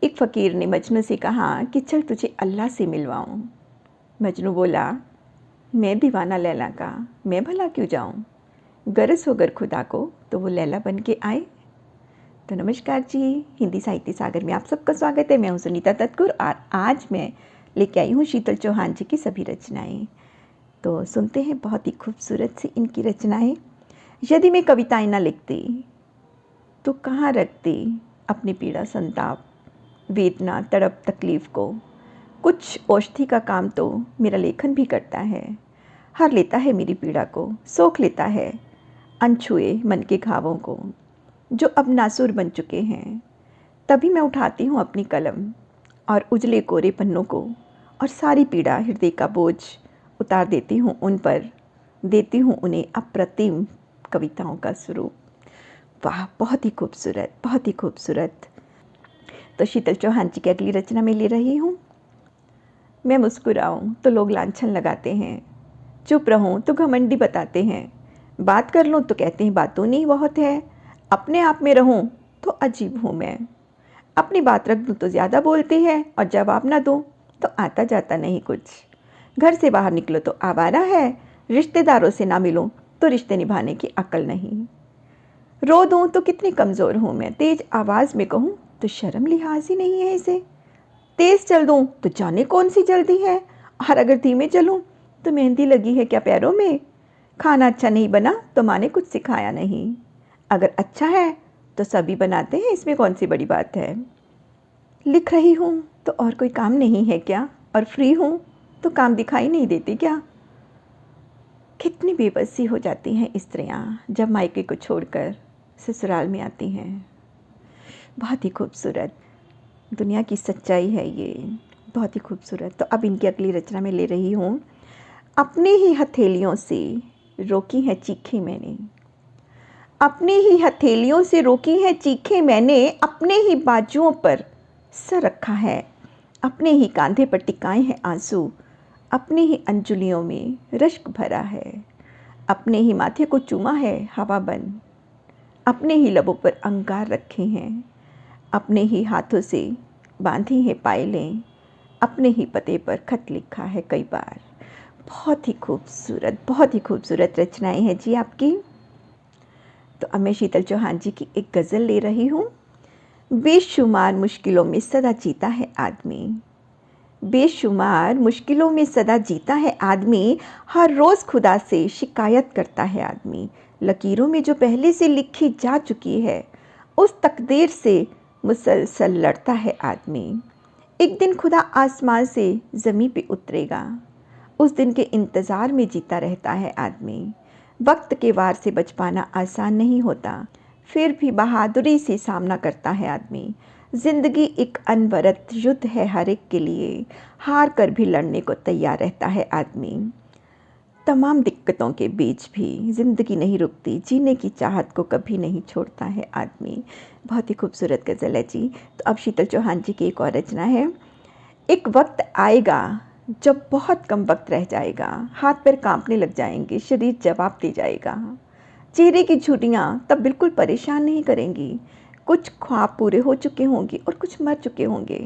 एक फ़कीर ने मजनू से कहा कि चल तुझे अल्लाह से मिलवाऊं। मजनू बोला, मैं दीवाना लैला का, मैं भला क्यों जाऊं? गरज हो गर खुदा को तो वो लैला बन के आए। तो नमस्कार जी, हिंदी साहित्य सागर में आप सबका स्वागत है। मैं हूं सुनीता तत्कुर और आज मैं लेके आई हूं शीतल चौहान जी की सभी रचनाएं। तो सुनते हैं बहुत ही खूबसूरत सी इनकी रचनाएं। यदि मैं कविताएं ना लिखती तो कहाँ रखती अपनी पीड़ा संताप, वेदना तड़प तकलीफ़ को। कुछ औषधि का काम तो मेरा लेखन भी करता है। हर लेता है मेरी पीड़ा को, सोख लेता है अनछुए मन के घावों को जो अब नासूर बन चुके हैं। तभी मैं उठाती हूँ अपनी कलम और उजले कोरे पन्नों को और सारी पीड़ा हृदय का बोझ उतार देती हूँ उन पर, देती हूँ उन्हें अप्रतिम कविताओं का स्वरूप। वाह, बहुत ही खूबसूरत, बहुत ही खूबसूरत। तो शीतल चौहान जी की अगली रचना में ले रही हूँ। मैं मुस्कुराऊँ तो लोग लांछन लगाते हैं, चुप रहूँ तो घमंडी बताते हैं, बात कर लूँ तो कहते हैं बातों नहीं बहुत है, अपने आप में रहूँ तो अजीब हूँ मैं, अपनी बात रख दूँ तो ज़्यादा बोलती है और जवाब ना दूँ तो आता जाता नहीं कुछ, घर से बाहर निकलो तो आवारा है, रिश्तेदारों से ना मिलूँ तो रिश्ते निभाने की अक्ल नहीं, रो दूँ तो कितनी कमज़ोर हूँ मैं, तेज़ आवाज़ में कहूँ तो शर्म लिहाज ही नहीं है इसे, तेज़ चल दूँ तो जाने कौन सी जल्दी है, और अगर धीमे चलूँ तो मेहंदी लगी है क्या पैरों में, खाना अच्छा नहीं बना तो माँ ने कुछ सिखाया नहीं, अगर अच्छा है तो सभी बनाते हैं, इसमें कौन सी बड़ी बात है, लिख रही हूँ तो और कोई काम नहीं है क्या, और फ्री हूँ तो काम दिखाई नहीं देती क्या। कितनी बेबसी हो जाती हैं स्त्रियाँ जब मायके को छोड़कर ससुराल में आती हैं। बहुत ही खूबसूरत दुनिया की सच्चाई है ये, बहुत ही खूबसूरत। तो अब इनकी अगली रचना में ले रही हूँ। अपनी ही हथेलियों से रोकी है चीखें मैंने, अपनी ही हथेलियों से रोकी है चीखें मैंने, अपने ही बाजुओं पर सर रखा है, अपने ही कांधे पर टिकाए हैं आंसू, अपनी ही अंजुलियों में रश्क भरा है, अपने ही माथे को चूमा है हवा बन, अपने ही लबों पर अंगार रखे हैं, अपने ही हाथों से बांधी है पायलें, अपने ही पते पर खत लिखा है कई बार। बहुत ही खूबसूरत, बहुत ही खूबसूरत रचनाएं हैं जी आपकी। तो अब मैं शीतल चौहान जी की एक गज़ल ले रही हूँ। बेशुमार मुश्किलों में सदा जीता है आदमी, बेशुमार मुश्किलों में सदा जीता है आदमी, हर रोज़ खुदा से शिकायत करता है आदमी, लकीरों में जो पहले से लिखी जा चुकी है उस तकदीर से मुसलसल लड़ता है आदमी, एक दिन खुदा आसमान से ज़मीं पे उतरेगा, उस दिन के इंतज़ार में जीता रहता है आदमी, वक्त के वार से बच पाना आसान नहीं होता, फिर भी बहादुरी से सामना करता है आदमी, ज़िंदगी एक अनवरत युद्ध है हर एक के लिए, हार कर भी लड़ने को तैयार रहता है आदमी, तमाम दिक्कतों के बीच भी ज़िंदगी नहीं रुकती, जीने की चाहत को कभी नहीं छोड़ता है आदमी। बहुत ही खूबसूरत गज़ल है जी। तो अब शीतल चौहान जी की एक और रचना है। एक वक्त आएगा जब बहुत कम वक्त रह जाएगा, हाथ पैर कांपने लग जाएंगे, शरीर जवाब दे जाएगा, चेहरे की झुर्रियाँ तब बिल्कुल परेशान नहीं करेंगी, कुछ ख्वाब पूरे हो चुके होंगे और कुछ मर चुके होंगे,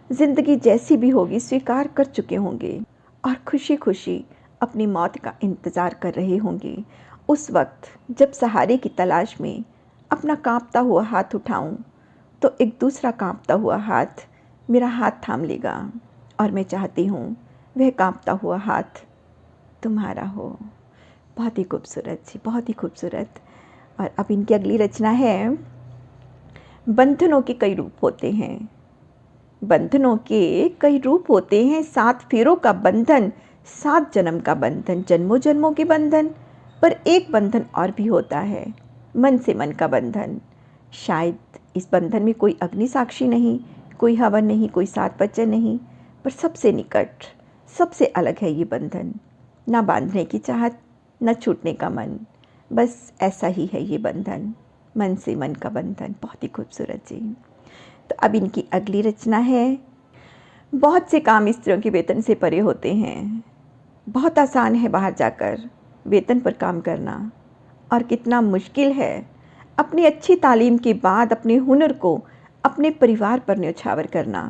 ज़िंदगी जैसी भी होगी स्वीकार कर चुके होंगे और खुशी खुशी अपनी मौत का इंतज़ार कर रहे होंगे। उस वक्त जब सहारे की तलाश में अपना कांपता हुआ हाथ उठाऊं तो एक दूसरा कांपता हुआ हाथ मेरा हाथ थाम लेगा और मैं चाहती हूँ वह कांपता हुआ हाथ तुम्हारा हो। बहुत ही खूबसूरत जी, बहुत ही खूबसूरत। और अब इनकी अगली रचना है। बंधनों के कई रूप होते हैं, बंधनों के कई रूप होते हैं, 7 फेरों का बंधन, 7 जन्म का बंधन, जन्मों जन्मों के बंधन, पर एक बंधन और भी होता है, मन से मन का बंधन। शायद इस बंधन में कोई अग्नि साक्षी नहीं, कोई हवन नहीं, कोई 7 वचन नहीं, पर सबसे निकट, सबसे अलग है ये बंधन। ना बांधने की चाहत, न छूटने का मन, बस ऐसा ही है ये बंधन, मन से मन का बंधन। बहुत ही खूबसूरत जी। तो अब इनकी अगली रचना है। बहुत से काम स्त्रियों के वेतन से परे होते हैं, बहुत आसान है बाहर जाकर वेतन पर काम करना, और कितना मुश्किल है अपनी अच्छी तालीम के बाद अपने हुनर को अपने परिवार पर न्यौछावर करना।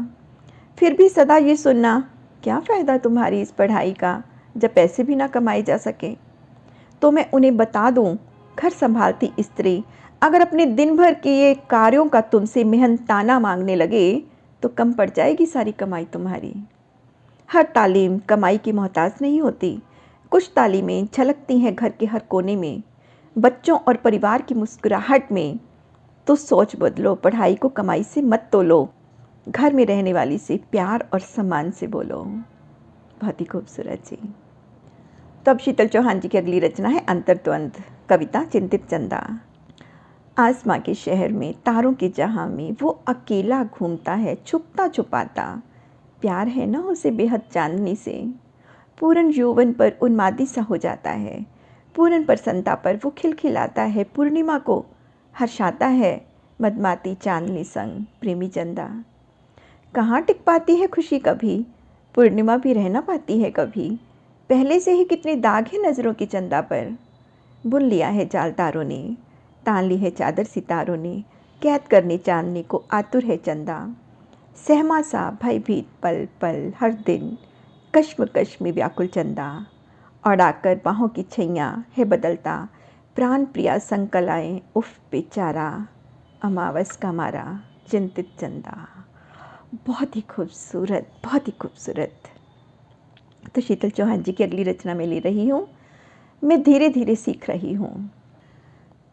फिर भी सदा ये सुनना, क्या फ़ायदा तुम्हारी इस पढ़ाई का जब पैसे भी ना कमाए जा सके। तो मैं उन्हें बता दूं, घर संभालती स्त्री अगर अपने दिन भर के ये कार्यों का तुमसे मेहनताना मांगने लगे तो कम पड़ जाएगी सारी कमाई तुम्हारी। हर तालीम कमाई की मोहताज नहीं होती। कुछ तालीमें झलकती हैं घर के हर कोने में, बच्चों और परिवार की मुस्कुराहट में। तो सोच बदलो, पढ़ाई को कमाई से मत तोलो, घर में रहने वाली से प्यार और सम्मान से बोलो। बहुत ही खूबसूरत जी। तो अब शीतल चौहान जी की अगली रचना है अंतर्द्वंद, कविता चिंतित चंदा। आसमां के शहर में, तारों के जहां में वो अकेला घूमता है छुपता छुपाता। प्यार है ना उसे बेहद चांदनी से। पूर्ण यौवन पर उन्मादी सा हो जाता है। पूर्ण प्रसन्नता पर वो खिलखिलाता है। पूर्णिमा को हर्षाता है मदमाती चांदनी संग प्रेमी चंदा। कहाँ टिक पाती है खुशी कभी, पूर्णिमा भी रह ना पाती है कभी। पहले से ही कितने दाग हैं नज़रों की चंदा पर। बुन लिया है जाल तारों ने, तान ली है चादर सितारों ने। कैद करने चांदनी को आतुर है चंदा। सहमा सा भयभीत पल पल हर दिन, कश्मकश में व्याकुल चंदा। उड़ाकर बाहों की छैया है बदलता, प्राण प्रिया संकलाएं उफ बेचारा। अमावस का मारा चिंतित चंदा। बहुत ही खूबसूरत, बहुत ही खूबसूरत। तो शीतल चौहान जी की अगली रचना में ले रही हूँ, मैं धीरे धीरे सीख रही हूँ।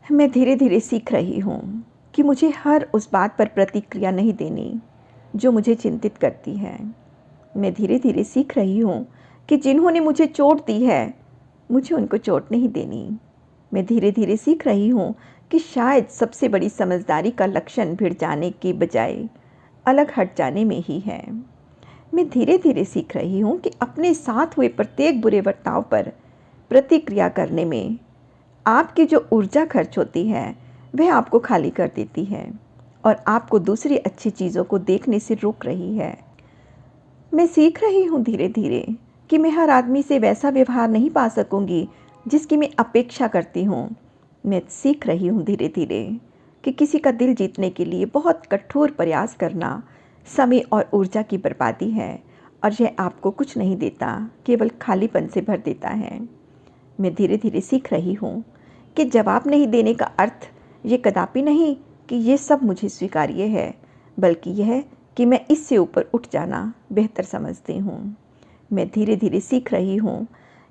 मैं धीरे धीरे सीख रही हूँ कि मुझे हर उस बात पर प्रतिक्रिया नहीं देनी जो मुझे चिंतित करती है। मैं धीरे धीरे सीख रही हूँ कि जिन्होंने मुझे चोट दी है मुझे उनको चोट नहीं देनी। मैं धीरे धीरे सीख रही हूँ कि शायद सबसे बड़ी समझदारी का लक्षण भिड़ जाने के बजाय अलग हट जाने में ही है। मैं धीरे धीरे सीख रही हूँ कि अपने साथ हुए प्रत्येक बुरे बर्ताव पर प्रतिक्रिया करने में आपकी जो ऊर्जा खर्च होती है वह आपको खाली कर देती है और आपको दूसरी अच्छी चीज़ों को देखने से रोक रही है। मैं सीख रही हूँ धीरे धीरे कि मैं हर आदमी से वैसा व्यवहार नहीं पा सकूँगी जिसकी मैं अपेक्षा करती हूँ। मैं सीख रही हूँ धीरे धीरे कि किसी का दिल जीतने के लिए बहुत कठोर प्रयास करना समय और ऊर्जा की बर्बादी है और यह आपको कुछ नहीं देता, केवल खालीपन से भर देता है। मैं धीरे धीरे सीख रही हूँ कि जवाब नहीं देने का अर्थ ये कदापि नहीं कि ये सब मुझे स्वीकार्य है, बल्कि यह कि मैं इससे ऊपर उठ जाना बेहतर समझती हूँ। मैं धीरे धीरे सीख रही हूँ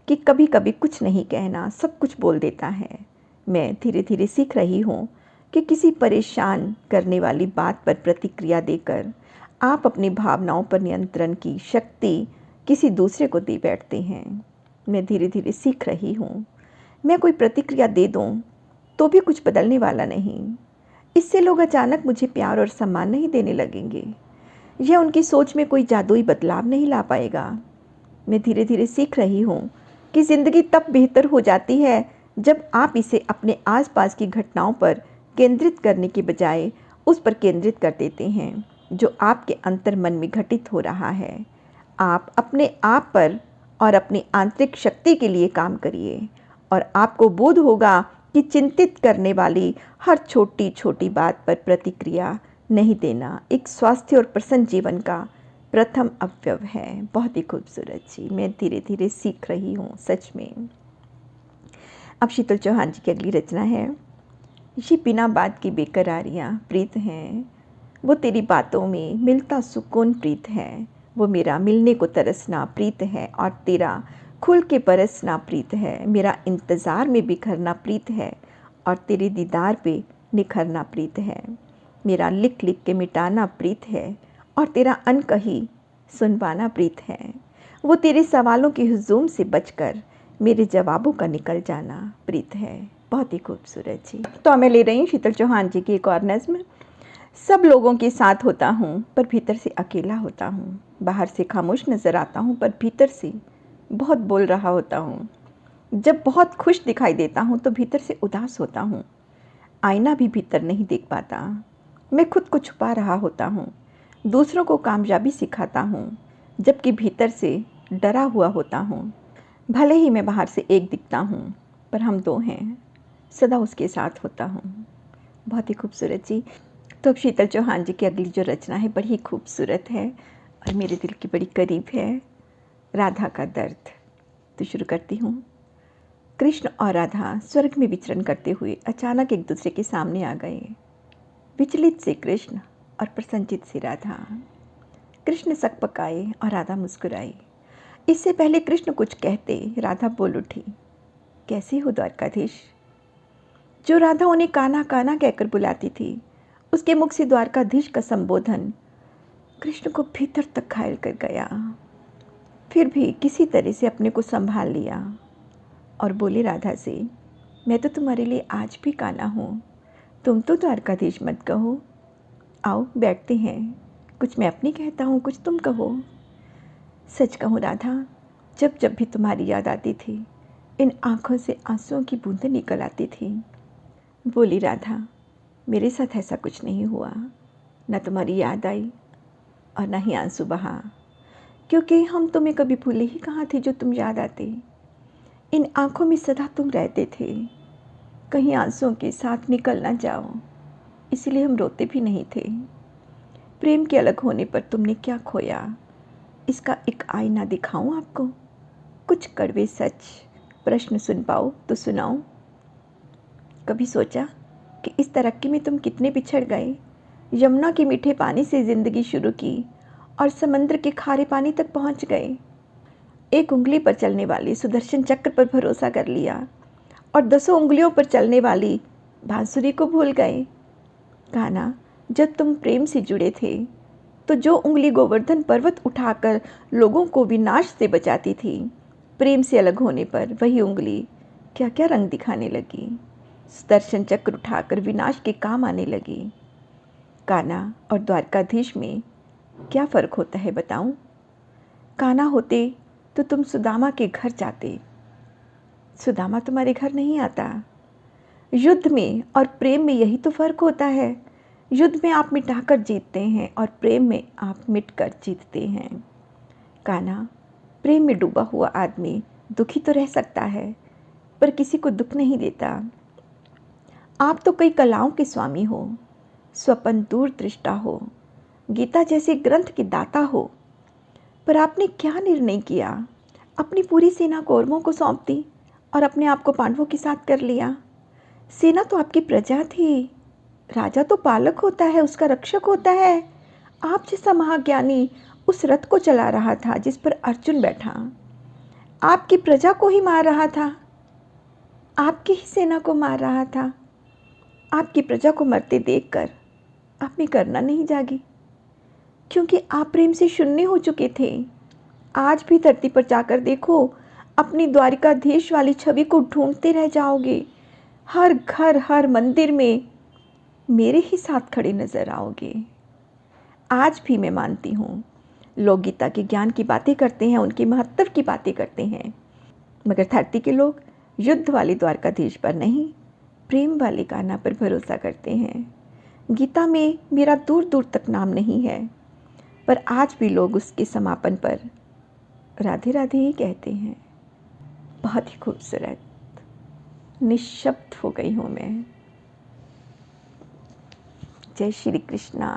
कि कभी कभी कुछ नहीं कहना सब कुछ बोल देता है। मैं धीरे धीरे सीख रही हूँ कि किसी परेशान करने वाली बात पर प्रतिक्रिया देकर आप अपनी भावनाओं पर नियंत्रण की शक्ति किसी दूसरे को दे बैठते हैं। मैं धीरे धीरे सीख रही हूँ मैं कोई प्रतिक्रिया दे दूँ तो भी कुछ बदलने वाला नहीं। इससे लोग अचानक मुझे प्यार और सम्मान नहीं देने लगेंगे। यह उनकी सोच में कोई जादुई बदलाव नहीं ला पाएगा। मैं धीरे धीरे सीख रही हूँ कि ज़िंदगी तब बेहतर हो जाती है जब आप इसे अपने आसपास की घटनाओं पर केंद्रित करने के बजाय उस पर केंद्रित कर देते हैं जो आपके अंतर मन में घटित हो रहा है। आप अपने आप पर और अपनी आंतरिक शक्ति के लिए काम करिए और आपको बोध होगा कि चिंतित करने वाली हर छोटी छोटी बात पर प्रतिक्रिया नहीं देना एक स्वास्थ्य और प्रसन्न जीवन का प्रथम अवयव है। बहुत ही खूबसूरत जी। मैं धीरे धीरे सीख रही हूँ सच में। अब शीतल चौहान जी की अगली रचना है, ये बिना बात की बेकरारियाँ प्रीत हैं, वो तेरी बातों में मिलता सुकून प्रीत है। वो मेरा मिलने को तरसना प्रीत है और तेरा खुल के बरसना प्रीत है। मेरा इंतज़ार में बिखरना प्रीत है और तेरे दीदार पे निखरना प्रीत है। मेरा लिख लिख के मिटाना प्रीत है और तेरा अनकही सुनवाना प्रीत है। वो तेरे सवालों के हुजूम से बचकर मेरे जवाबों का निकल जाना प्रीत है। बहुत ही खूबसूरत जी। तो मैं ले रही हूँ शीतल चौहान जी की एक और नज़्म। सब लोगों के साथ होता हूँ पर भीतर से अकेला होता हूँ। बाहर से खामोश नज़र आता हूँ पर भीतर से बहुत बोल रहा होता हूँ। जब बहुत खुश दिखाई देता हूँ तो भीतर से उदास होता हूँ। आईना भी भीतर नहीं देख पाता। मैं खुद को छुपा रहा होता हूँ। दूसरों को कामयाबी सिखाता हूँ जबकि भीतर से डरा हुआ होता हूँ। भले ही मैं बाहर से एक दिखता हूँ पर हम दो हैं, सदा उसके साथ होता हूँ। बहुत ही खूबसूरत जी। तो अब शीतल चौहान जी की अगली जो रचना है बड़ी ही खूबसूरत है और मेरे दिल के बड़ी करीब है, राधा का दर्द। तो शुरू करती हूँ। कृष्ण और राधा स्वर्ग में विचरण करते हुए अचानक एक दूसरे के सामने आ गए। विचलित से कृष्ण और प्रसन्नचित से राधा। कृष्ण सकपकाए और राधा मुस्कुराई। इससे पहले कृष्ण कुछ कहते राधा बोल उठी, कैसे हो द्वारकाधीश? जो राधा उन्हें कान्हा कान्हा कहकर बुलाती थी, उसके मुख से द्वारकाधीश का संबोधन कृष्ण को भीतर तक घायल कर गया। फिर भी किसी तरह से अपने को संभाल लिया और बोले राधा से, मैं तो तुम्हारे लिए आज भी कान्हा हूँ, तुम तो द्वारकाधीश मत कहो। आओ बैठते हैं, कुछ मैं अपनी कहता हूँ, कुछ तुम कहो। सच कहूँ राधा, जब जब भी तुम्हारी याद आती थी, इन आँखों से आंसुओं की बूंदें निकल आती थी। बोली राधा, मेरे साथ ऐसा कुछ नहीं हुआ, न तुम्हारी याद आई और न ही आंसू बहा, क्योंकि हम तुम्हें कभी भूले ही कहाँ थे जो तुम याद आते। इन आँखों में सदा तुम रहते थे, कहीं आंसुओं के साथ निकल ना जाओ, इसलिए हम रोते भी नहीं थे। प्रेम के अलग होने पर तुमने क्या खोया, इसका एक आईना दिखाऊं आपको? कुछ कड़वे सच प्रश्न सुन पाओ तो सुनाऊं। कभी सोचा कि इस तरक्की में तुम कितने पिछड़ गए? यमुना के मीठे पानी से ज़िंदगी शुरू की और समंदर के खारे पानी तक पहुंच गए। एक उंगली पर चलने वाली सुदर्शन चक्र पर भरोसा कर लिया और 10 उंगलियों पर चलने वाली बांसुरी को भूल गए। कान्हा, जब तुम प्रेम से जुड़े थे तो जो उंगली गोवर्धन पर्वत उठाकर लोगों को विनाश से बचाती थी, प्रेम से अलग होने पर वही उंगली क्या क्या रंग दिखाने लगी, सुदर्शन चक्र उठाकर विनाश के काम आने लगी। कान्हा और द्वारकाधीश में क्या फ़र्क होता है बताऊं? कान्हा होते तो तुम सुदामा के घर जाते, सुदामा तुम्हारे घर नहीं आता। युद्ध में और प्रेम में यही तो फ़र्क होता है। युद्ध में आप मिटाकर जीतते हैं और प्रेम में आप मिटकर जीतते हैं। कान्हा, प्रेम में डूबा हुआ आदमी दुखी तो रह सकता है, पर किसी को दुख नहीं देता। आप तो कई कलाओं के स्वामी हो, स्वपन दूरदृष्टा हो, गीता जैसे ग्रंथ के दाता हो, पर आपने क्या निर्णय किया? अपनी पूरी सेना कौरवों को सौंप दी और अपने आप को पांडवों के साथ कर लिया। सेना तो आपकी प्रजा थी, राजा तो पालक होता है, उसका रक्षक होता है। आप जैसा महाज्ञानी उस रथ को चला रहा था जिस पर अर्जुन बैठा, आपकी प्रजा को ही मार रहा था, आपकी ही सेना को मार रहा था। आपकी प्रजा को मरते देखकर आप में करुणा नहीं जागी, क्योंकि आप प्रेम से शून्य हो चुके थे। आज भी धरती पर जाकर देखो, अपनी द्वारिकाधीश वाली छवि को ढूंढते रह जाओगे। हर घर हर मंदिर में मेरे ही साथ खड़े नजर आओगे। आज भी मैं मानती हूँ, लोग गीता के ज्ञान की बातें करते हैं, उनके महत्व की बातें करते हैं, मगर धरती के लोग युद्ध वाले द्वारकाधीश पर नहीं, प्रेम वाले कान्हा पर भरोसा करते हैं। गीता में मेरा दूर दूर तक नाम नहीं है, पर आज भी लोग उसके समापन पर राधे राधे ही कहते हैं। बहुत ही खूबसूरत। निशब्द हो गई हूँ मैं। जय श्री कृष्णा।